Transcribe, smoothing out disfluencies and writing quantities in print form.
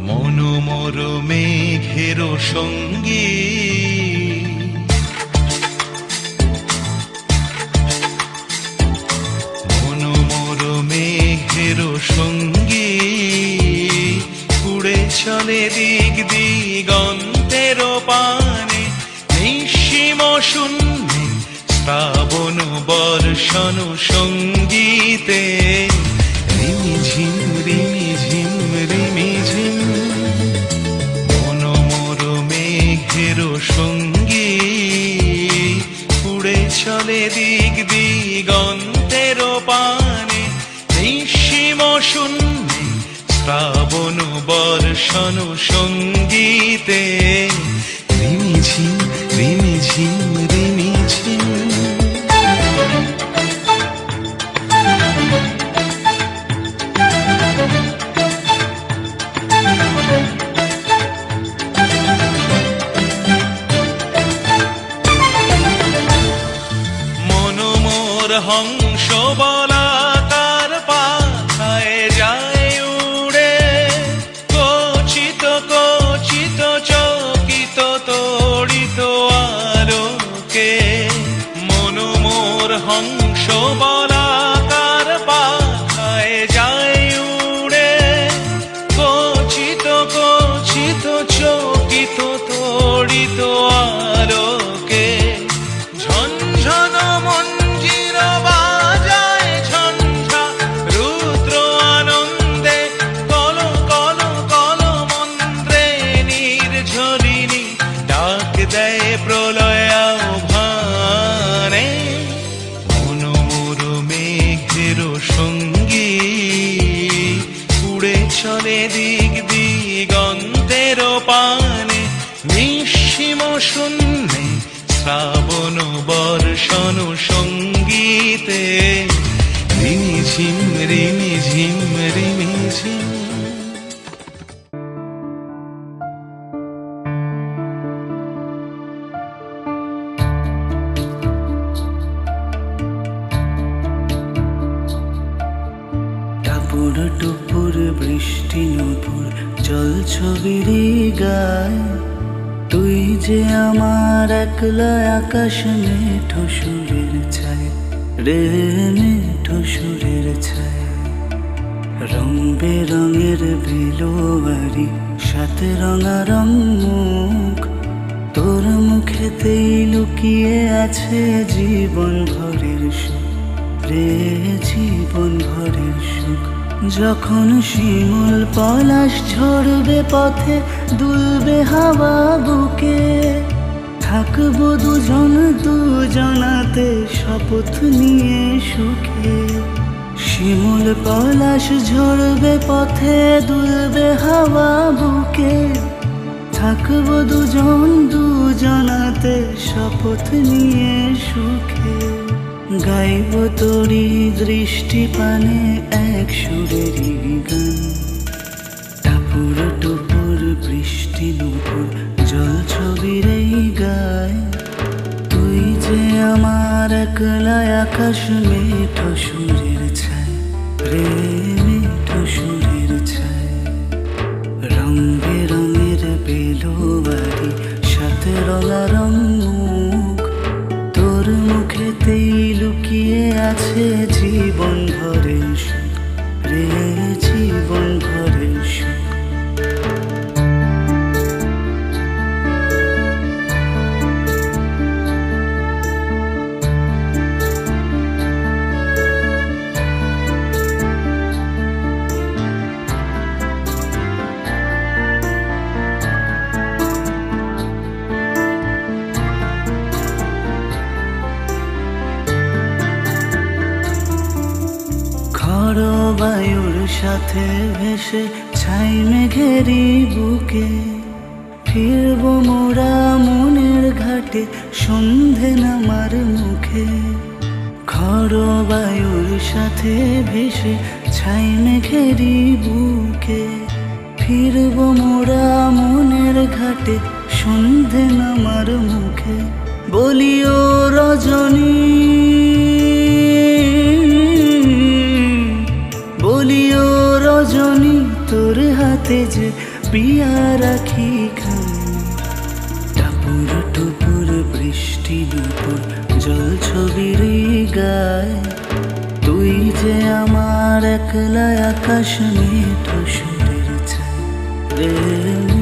মনোমর মেঘের সঙ্গী মনোমর মেঘের সঙ্গী উড়ে চলে দিক দিগন্তের পানে নিঃসীম শূন্যে শ্রাবণ বর্ষণ সঙ্গীতে রিমিঝিম রিমিঝিম রিমিঝিম মনোমর মেঘের সঙ্গী উড়ে চলে দিক দিগন্তের পানে নিঃসীম শূন্যে শ্রাবণ বর্ষণ সঙ্গীতে রিমিঝিম রিমিঝিম রিমিঝিম মনোমর হংস বলাকার পাথায় যায় উড়ে কচিত কচিত চকিত তড়িত আলোকে মনোমর হংস বলাকার পাথায় যায় উড়ে কচিত কচিত চকিত তড়িত আলোকে ঝনঝন মঞ্জির বাজায় ঝঞ্ঝা রুদ্র আনন্দে কল কল কল মন্ত্রে নির্ঝরিণী ডাক দেয় প্রলয় আহ্বানে মনোমর মেঘের সঙ্গী উড়ে চলে দিক দিগন্তের পানে নিঃসীম শূন্যে শ্রাবণ বর্ষণ সঙ্গীতে রিমিঝিম রিমিঝিম রিমিঝিম টাপুর টুপুর বৃষ্টি নুপুর জল ছবির গায় তুই যে আমার একলা আকাশ মেঠো সুরের ছায় রে মেঠো সুরের ছায় রং বেরঙের বেলোয়ারি সাথে রঙারঙ মুখ তোর মুখেতেই লুকিয়ে আছে জীবন ভরের সুখ রে জীবন ভরের সুখ যখন শিমুল পলাশ ঝরবে পথে দুলবে হাওয়া বুকে থাকবো দুজন দুজনাতে শপথ নিয়ে সুখে শিমুল পলাশ ঝরবে পথে দুলবে হাওয়া বুকে থাকবো দুজন দুজনাতে শপথ নিয়ে সুখে গাইব তোরি দৃষ্টি পানে এক সুরেরই গান টাপুর টুপুর বৃষ্টি নুপুর জল ছবির গায় তুই যে আমার একলা আকাশ মেঠো সুরের ছায় রে মেঠো সুরের ছায় রং বেরঙের বেলোয়ারি সাথে রঙারঙ মুখ তোর মুখেতেই লুকিয়ে আছে জীবন ভরের সুখ রে জীবন ভরের সুখ বায়ুর সাথে ভেসে ছাই মেঘেরি বুকে ফিরবো মোরা মনের ঘাটে সন্ধে নামার মুখে খর ঝড়ো বায়ুর সাথে ভেসে ছাই মেঘেরই বুকে ফিরব মোরা মনের ঘাটে সন্ধে নামার মুখে বলিও রজনী বলিও রজনী তোর হাতে যে পিয়া রাখি খানি টাপুর টুপুর বৃষ্টি দুপুর জল ছবির গায় তুই যে আমার একলা আকাশ মেঘ সুরের ছায় রে